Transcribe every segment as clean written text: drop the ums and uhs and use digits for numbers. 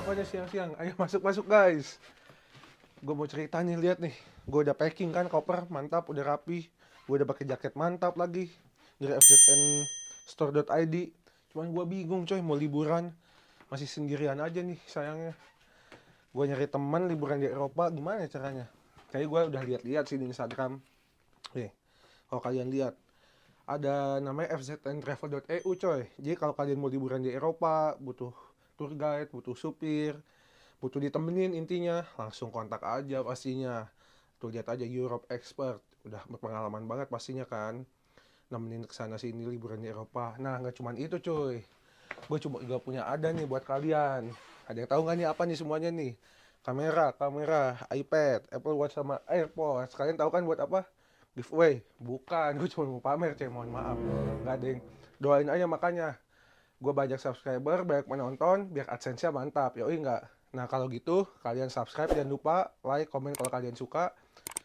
pokoknya siang-siang. Ayo masuk guys. Gue mau cerita nih, lihat nih. Gue udah packing kan koper, mantap, udah rapi. Gue udah pakai jaket mantap lagi dari fznstore.id. Cuman gue bingung coy, mau liburan masih sendirian aja nih sayangnya. Gue nyari teman liburan di Eropa, gimana caranya? Kayak gue udah lihat-lihat sih di Instagram. Nih, kalau kalian lihat ada namanya fzntravel.eu coy. Jadi kalau kalian mau liburan di Eropa, butuh tour guide, butuh supir, butuh ditemenin, intinya langsung kontak aja pastinya. Tuh lihat aja Europe Expert, udah berpengalaman banget pastinya kan, nemenin kesana sini liburan di Eropa. Nah nggak cuman itu cuy, gue coba juga punya ada nih buat kalian. Ada yang tahu nggak nih apa nih semuanya nih? Kamera, iPad, Apple Watch sama AirPods. Kalian tahu kan buat apa? Giveaway? Bukan, gue cuma mau pamer cuy, mohon maaf. Nggak ada yang doain aja makanya. Gue banyak subscriber, banyak penonton, biar AdSense-nya mantap. Yoi nggak? Nah kalau gitu, kalian subscribe, jangan lupa like, komen kalau kalian suka,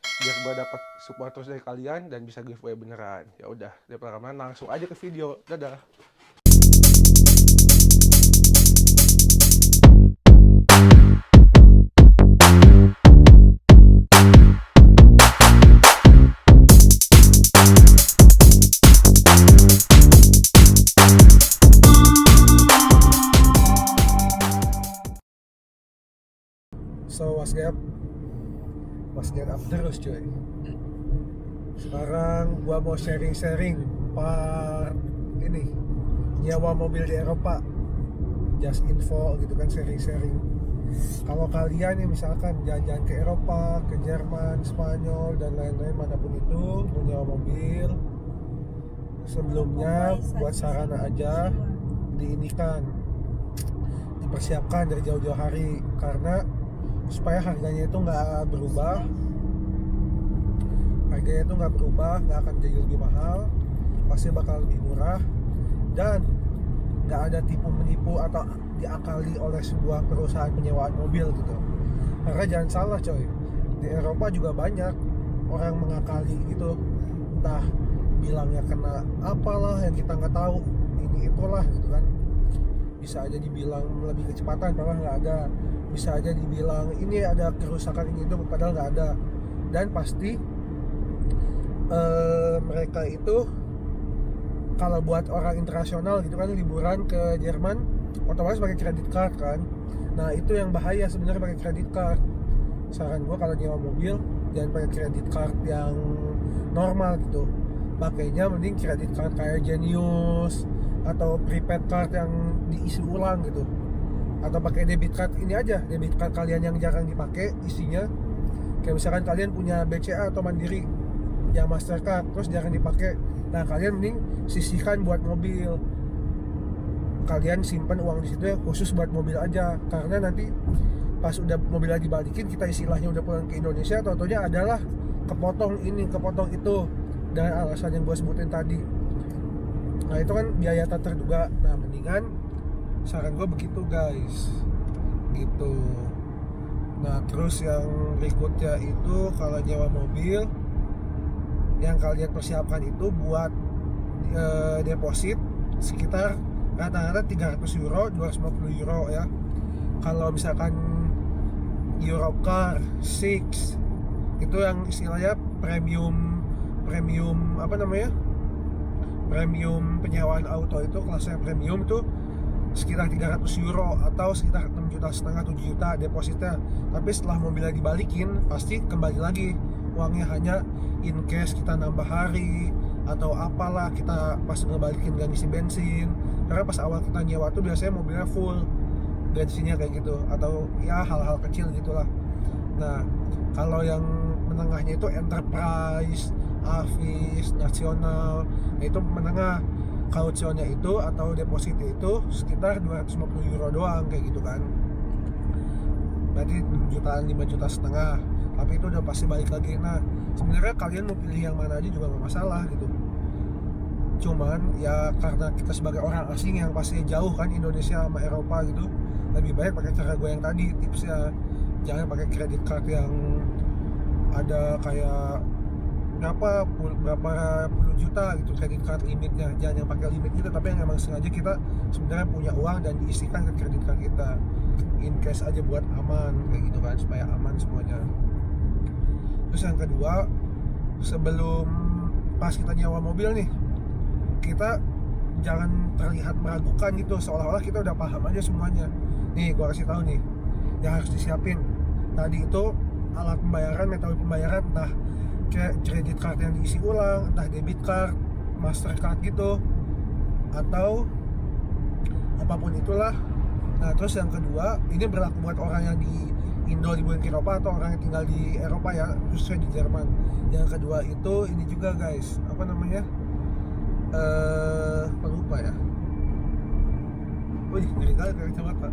biar gue dapat support terus dari kalian dan bisa giveaway beneran. Ya udah, daripada kalian langsung aja ke video. Dadah. So what's get up terus cuy. Sekarang gua mau sharing part ini nyewa mobil di Eropa, just info gitu kan, sharing. Kalau kalian nih misalkan jalan-jalan ke Eropa, ke Jerman, Spanyol dan lain-lain manapun itu, mau nyewa mobil, sebelumnya buat sarana aja dipersiapkan dari jauh-jauh hari, karena supaya harganya itu nggak berubah, nggak akan jadi lebih mahal, pasti bakal lebih murah dan nggak ada tipu menipu atau diakali oleh sebuah perusahaan penyewaan mobil gitu. Karena jangan salah coy, di Eropa juga banyak orang mengakali gitu, entah bilangnya kena apalah yang kita nggak tahu, ini itulah gitu kan. Bisa aja dibilang lebih kecepatan padahal nggak ada, bisa aja dibilang ini ada kerusakan ini itu padahal nggak ada. Dan pasti mereka itu kalau buat orang internasional gitu kan, liburan ke Jerman otomatis pakai kredit card kan. Nah itu yang bahaya sebenarnya, pakai kredit card. Saran gue kalau nyewa mobil jangan pakai kredit card yang normal gitu, pakainya mending kredit card kayak Genius atau prepaid card yang diisi ulang gitu, atau pakai debit card ini aja, debit card kalian yang jarang dipakai isinya. Kayak misalkan kalian punya BCA atau Mandiri yang Mastercard terus jarang dipakai, nah kalian mending sisihkan buat mobil, kalian simpan uang di situ ya, khusus buat mobil aja. Karena nanti pas udah mobilnya dibalikin, kita istilahnya udah pulang ke Indonesia, contohnya adalah kepotong ini, kepotong itu, dengan alasan yang gue sebutin tadi. Nah itu kan biaya tak terduga. Nah mendingan saran gue begitu guys, gitu. Nah terus yang berikutnya itu kalau nyewa mobil, yang kalian persiapkan itu buat deposit sekitar rata-rata 300 euro, 250 euro ya. Kalau misalkan Europe Car 6 itu yang istilahnya premium apa namanya, premium penyewaan auto, itu kelasnya premium itu sekitar 300 euro atau sekitar 6,5 juta 7 juta depositnya. Tapi setelah mobilnya dibalikin pasti kembali lagi uangnya, hanya in case kita nambah hari atau apalah, kita pas ngebalikin gak ngisi bensin. Karena pas awal kita nyewa tuh biasanya mobilnya full bensinnya kayak gitu, atau ya hal-hal kecil gitulah. Nah kalau yang menengahnya itu Enterprise, Avis, Nasional, itu menengah. Kautionnya itu atau depositnya itu sekitar 250 euro doang kayak gitu kan, berarti 6 jutaan, 5 juta setengah, tapi itu udah pasti balik lagi. Nah sebenarnya kalian mau pilih yang mana aja juga gak masalah gitu, cuman ya karena kita sebagai orang asing yang pasti jauh kan Indonesia sama Eropa gitu, lebih baik pakai cara gue yang tadi tipsnya. Jangan pakai kredit card yang ada kayak berapa puluh juta gitu kredit card limitnya. Jangan yang pakai limit gitu, tapi yang emang sengaja kita sebenarnya punya uang dan diisikan ke kredit card kita in case aja buat aman kayak gitu kan, supaya aman semuanya. Terus yang kedua, sebelum pas kita nyewa mobil nih, kita jangan terlihat meragukan gitu, seolah-olah kita udah paham aja semuanya. Nih gua kasih tahu nih yang harus disiapin. Tadi itu alat pembayaran, metode pembayaran, entah kayak kredit card yang diisi ulang, entah debit card, mastercard gitu, atau apapun itulah. Nah terus yang kedua, ini berlaku buat orang yang di Indo liburan ke Eropa atau orang yang tinggal di Eropa ya, khususnya di Jerman. Yang kedua itu ini juga guys, apa namanya, lupa ya. Wih, ngeri kali kayak kacamata.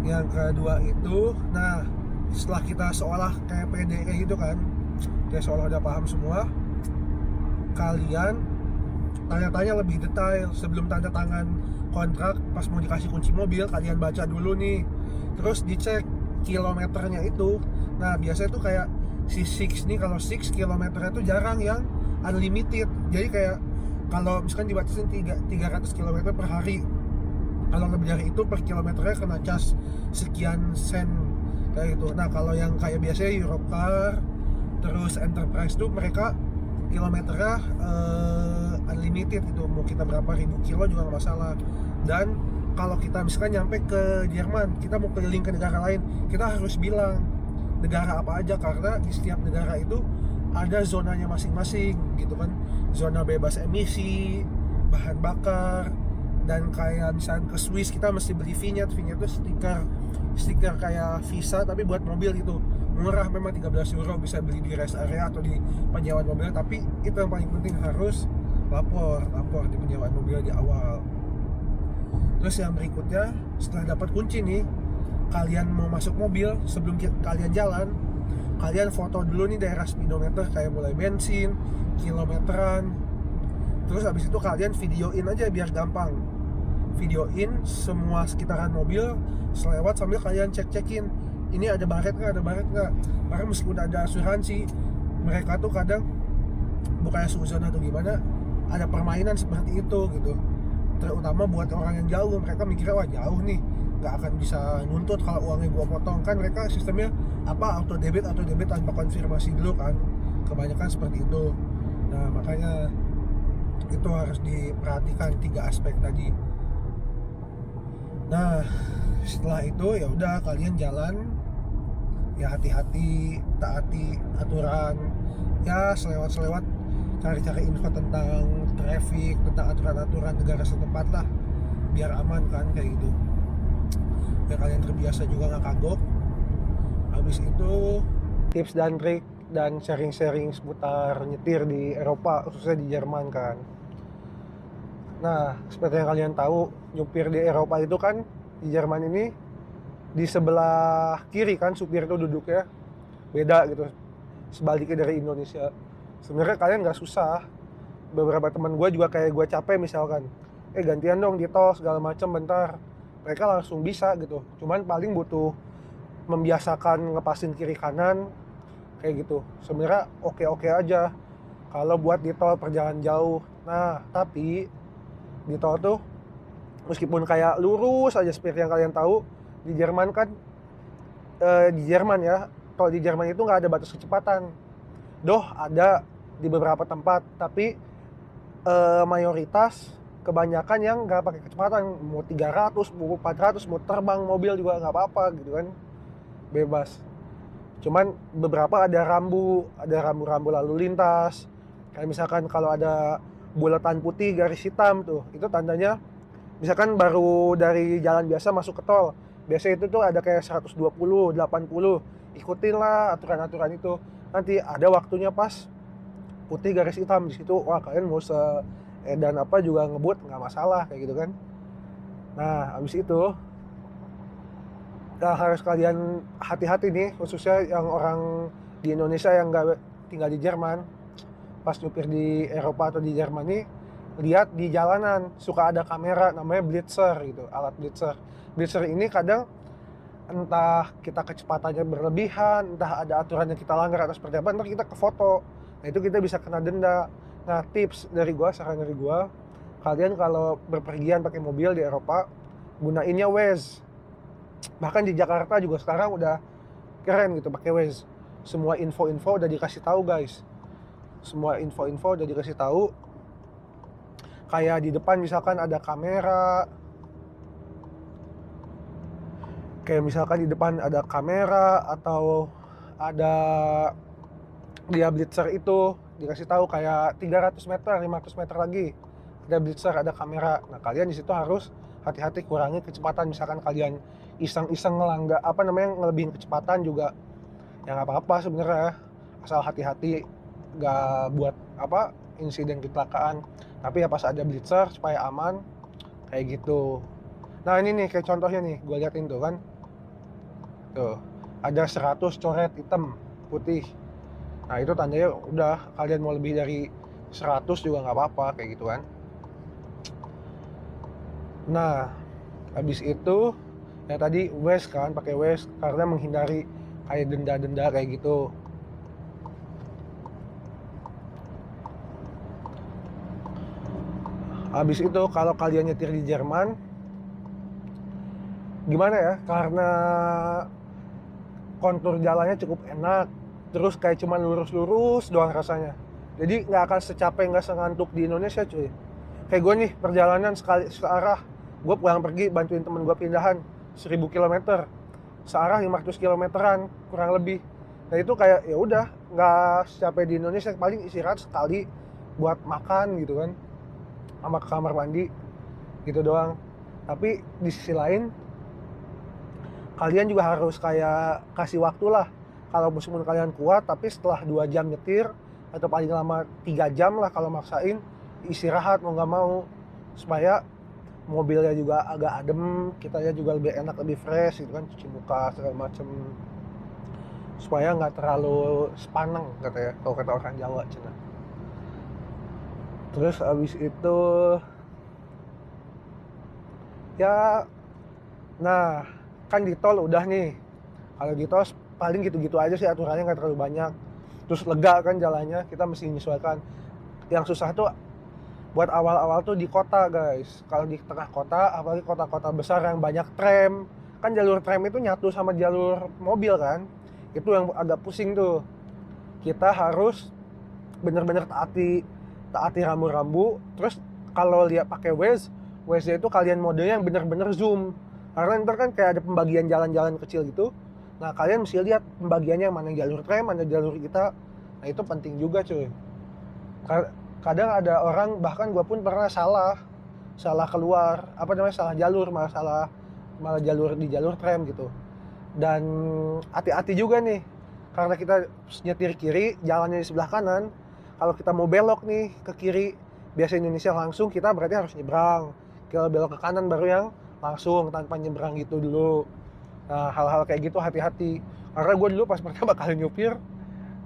Yang kedua itu, nah setelah kita seolah kayak PDE gitu kan, kayak seolah udah paham semua, kalian tanya-tanya lebih detail sebelum tanda tangan kontrak. Pas mau dikasih kunci mobil, kalian baca dulu nih, terus dicek kilometernya itu. Nah biasanya tuh kayak si 6 nih, kalau 6 kilometernya tuh jarang yang unlimited. Jadi kayak kalau misalkan dibatasin 300 km per hari, kalau lebih dari itu per kilometernya kena cas sekian sen kayak gitu. Nah kalau yang kayak biasanya Europcar terus Enterprise tuh mereka kilometernya unlimited gitu, mau kita berapa ribu kilo juga nggak masalah. Dan kalau kita misalkan nyampe ke Jerman, kita mau keliling ke negara lain, kita harus bilang negara apa aja, karena di setiap negara itu ada zonanya masing-masing gitu kan. Zona bebas emisi, bahan bakar, dan kayak misalnya ke Swiss kita mesti beli vignette itu stiker kayak visa tapi buat mobil gitu, murah memang 13 euro, bisa beli di rest area atau di penyewaan mobil. Tapi itu yang paling penting, harus lapor di penyewaan mobil di awal. Terus yang berikutnya, setelah dapat kunci nih, kalian mau masuk mobil, sebelum kalian jalan, kalian foto dulu nih daerah speedometer, kayak mulai bensin, kilometeran. Terus habis itu kalian videoin aja biar gampang, videoin semua sekitaran mobil selewat sambil kalian cek-cekin ini ada baret nggak. Karena meskipun ada asuransi, mereka tuh kadang bukannya suzon atau gimana, ada permainan seperti itu gitu. Terutama buat orang yang jauh, mereka mikirnya wah jauh nih, nggak akan bisa nuntut kalau uangnya gua potong. Kan mereka sistemnya apa, auto debit tanpa konfirmasi dulu kan, kebanyakan seperti itu. Nah makanya itu harus diperhatikan 3 aspek tadi. Nah setelah itu ya udah, kalian jalan ya hati-hati, taati aturan ya, selewat cari-cari info tentang traffic, tentang aturan-aturan negara setempat lah, biar aman kan kayak gitu, biar kalian terbiasa juga nggak kagok. Habis itu tips dan trik dan sharing-sharing seputar nyetir di Eropa, khususnya di Jerman kan. Nah seperti yang kalian tahu, nyupir di Eropa itu kan, di Jerman ini di sebelah kiri kan supir itu duduknya, beda gitu sebaliknya dari Indonesia. Sebenarnya kalian nggak susah. Beberapa teman gue juga kayak gue capek misalkan, gantian dong di tol segala macam bentar, mereka langsung bisa gitu. Cuman paling butuh membiasakan ngepasin kiri kanan kayak gitu. Sebenarnya oke aja kalau buat di tol perjalanan jauh. Nah tapi di tol tuh meskipun kayak lurus aja seperti yang kalian tahu, di Jerman kan di Jerman ya, tol di Jerman itu nggak ada batas kecepatan. Ada di beberapa tempat, tapi mayoritas kebanyakan yang nggak pakai kecepatan, mau 300, mau 400, mau terbang mobil juga nggak apa-apa gitu kan, bebas. Cuman beberapa ada rambu lalu lintas, kayak misalkan kalau ada bulatan putih garis hitam tuh, itu tandanya misalkan baru dari jalan biasa masuk ke tol. Biasanya itu tuh ada kayak 120, 80, ikutin lah aturan-aturan itu. Nanti ada waktunya pas putih garis hitam, di situ wah kalian mau edan apa juga ngebut nggak masalah kayak gitu kan. Nah habis itu harus kalian hati-hati nih, khususnya yang orang di Indonesia yang nggak tinggal di Jerman, pas nyupir di Eropa atau di Jerman nih, lihat di jalanan suka ada kamera namanya blitzer gitu, alat blitzer ini kadang entah kita kecepatannya berlebihan, entah ada aturan yang kita langgar atau seperti apa, ntar kita ke foto. Nah itu kita bisa kena denda. Nah tips dari gua, saran dari gua, kalian kalau berpergian pakai mobil di Eropa, gunainnya Waze. Bahkan di Jakarta juga sekarang udah keren gitu pakai Waze. Semua info-info udah dikasih tahu guys. Semua info-info udah dikasih tahu. Kayak di depan misalkan ada kamera, atau ada dia blitzer itu dikasih tahu kayak 300 meter, 500 meter lagi ada blitzer, ada kamera. Nah kalian di situ harus hati-hati, kurangi kecepatan. Misalkan kalian iseng-iseng ngelebihin kecepatan juga ya nggak apa-apa sebenarnya, asal hati-hati nggak buat insiden kecelakaan. Tapi ya pas ada blitzer supaya aman kayak gitu. Nah ini nih kayak contohnya nih, gue liatin tuh kan, tuh ada 100 coret hitam putih. Nah itu tandanya udah kalian mau lebih dari 100 juga nggak apa-apa kayak gitu kan. Nah habis itu ya tadi Waze kan, pakai Waze karena menghindari kayak denda-denda kayak gitu. Habis itu kalau kalian nyetir di Jerman, gimana ya, karena kontur jalannya cukup enak, terus kayak cuman lurus-lurus doang rasanya. Jadi nggak akan secapek, nggak sengantuk di Indonesia cuy. Kayak gue nih perjalanan sekali searah, gue pulang pergi bantuin temen gue pindahan 1000 km, searah 500 kilometeran kurang lebih. Nah itu kayak ya udah nggak secapek di Indonesia, paling istirahat sekali buat makan gitu kan, sama ke kamar mandi gitu doang. Tapi di sisi lain kalian juga harus kayak kasih waktu lah. Kalau meskipun kalian kuat, tapi setelah 2 jam nyetir atau paling lama 3 jam lah kalau maksain, istirahat mau nggak mau, supaya mobilnya juga agak adem, kitanya juga lebih enak, lebih fresh gitu kan, cuci muka segala macem, supaya nggak terlalu sepaneng katanya, kalau kata orang Jawa cina. Terus abis itu ya, nah kan di tol udah nih, kalau di tol paling gitu-gitu aja sih aturannya, nggak terlalu banyak. Terus lega kan jalannya, kita mesti menyesuaikan. Yang susah tuh buat awal-awal tuh di kota guys. Kalau di tengah kota, apalagi kota-kota besar yang banyak tram, kan jalur tram itu nyatu sama jalur mobil kan, itu yang agak pusing tuh. Kita harus bener-bener taati rambu-rambu. Terus kalau lihat pakai Waze itu kalian modenya yang bener-bener zoom, karena ntar kan kayak ada pembagian jalan-jalan kecil gitu. Nah kalian mesti lihat pembagiannya, mana jalur tram, mana jalur kita. Nah itu penting juga cuy. Kadang ada orang, bahkan gue pun pernah salah keluar, salah jalur, malah jalur di jalur tram gitu. Dan hati-hati juga nih, karena kita nyetir kiri, jalannya di sebelah kanan. Kalau kita mau belok nih ke kiri, biasa Indonesia langsung, kita berarti harus nyebrang. Kalau belok ke kanan baru yang langsung tanpa nyebrang gitu dulu. Nah hal-hal kayak gitu hati-hati. Karena gue dulu pas pertama kali nyupir,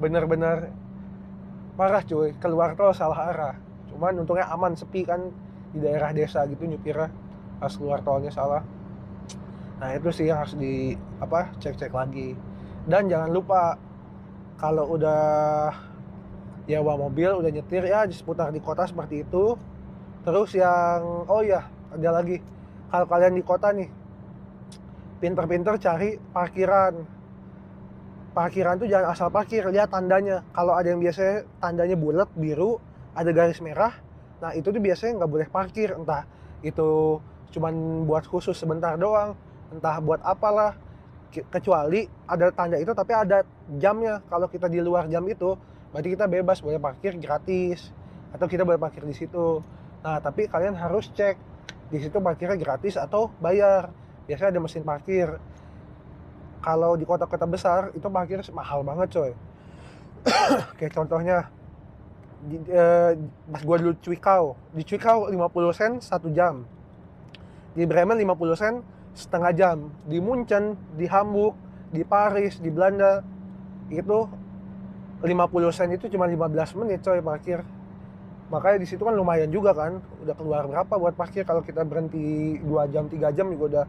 bener-bener parah cuy, keluar tol salah arah. Cuman untungnya aman, sepi kan di daerah desa gitu nyupirnya, pas keluar tolnya salah. Nah itu sih yang harus cek-cek lagi. Dan jangan lupa, kalau udah nyewa mobil, udah nyetir ya di seputar di kota seperti itu. Terus yang ada lagi, kalau kalian di kota nih, pinter-pinter cari parkiran tuh jangan asal parkir, lihat tandanya. Kalau ada yang biasanya tandanya bulat biru, ada garis merah, nah itu tuh biasanya nggak boleh parkir. Entah itu cuman buat khusus sebentar doang, entah buat apalah, kecuali ada tanda itu tapi ada jamnya. Kalau kita di luar jam itu, berarti kita bebas, boleh parkir gratis, atau kita boleh parkir di situ. Nah tapi kalian harus cek di situ parkirnya gratis atau bayar. Biasanya ada mesin parkir. Kalau di kota-kota besar itu parkir mahal banget coy. Kayak contohnya pas gua dulu di Zwickau 50 sen 1 jam, di Bremen 50 sen setengah jam, di Munchen, di Hamburg, di Paris, di Belanda itu 50 sen itu cuma 15 menit coy parkir. Makanya di situ kan lumayan juga kan, udah keluar berapa buat parkir. Kalau kita berhenti 2 jam 3 jam juga udah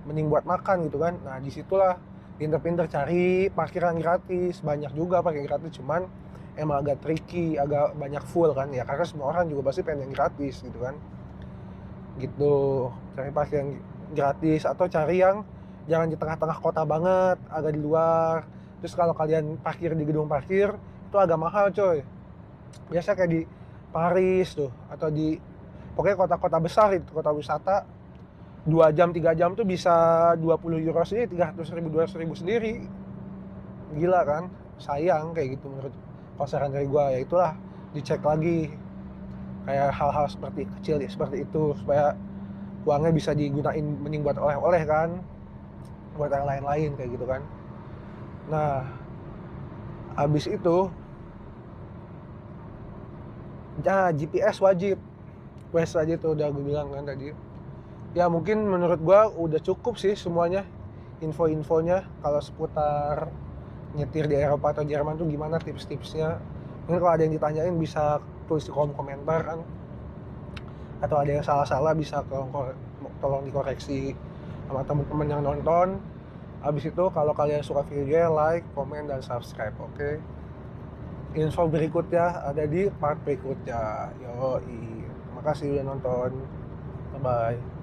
mending buat makan gitu kan. Nah disitulah pinter-pinter cari parkiran gratis. Banyak juga parkir gratis, cuman emang agak tricky, agak banyak full kan ya, karena semua orang juga pasti pengen yang gratis gitu kan. Gitu, cari parkir yang gratis atau cari yang jangan di tengah-tengah kota banget, agak di luar. Terus kalau kalian parkir di gedung parkir itu agak mahal coy, biasa kayak di Paris tuh atau di pokoknya kota-kota besar itu, kota wisata, 2 jam 3 jam tuh bisa 20 euro sendiri, 300.000 200.000 sendiri. Gila kan, sayang kayak gitu menurut kalau saran dari gua. Ya itulah, dicek lagi kayak hal-hal seperti kecil ya, seperti itu, supaya uangnya bisa digunain mending buat oleh-oleh kan, buat yang lain-lain kayak gitu kan. Nah abis itu GPS wajib. Waze aja tuh udah gue bilang kan tadi. Ya mungkin menurut gua udah cukup sih semuanya, info-infonya kalau seputar nyetir di Eropa atau Jerman tuh gimana tips-tipsnya. Mungkin kalau ada yang ditanyain bisa tulis di kolom komentar kan, atau ada yang salah-salah bisa tolong dikoreksi sama teman-teman yang nonton. Habis itu kalau kalian suka videonya, like, komen, dan subscribe, oke? Info berikutnya ada di part berikutnya. Yoi, makasih udah nonton, bye bye.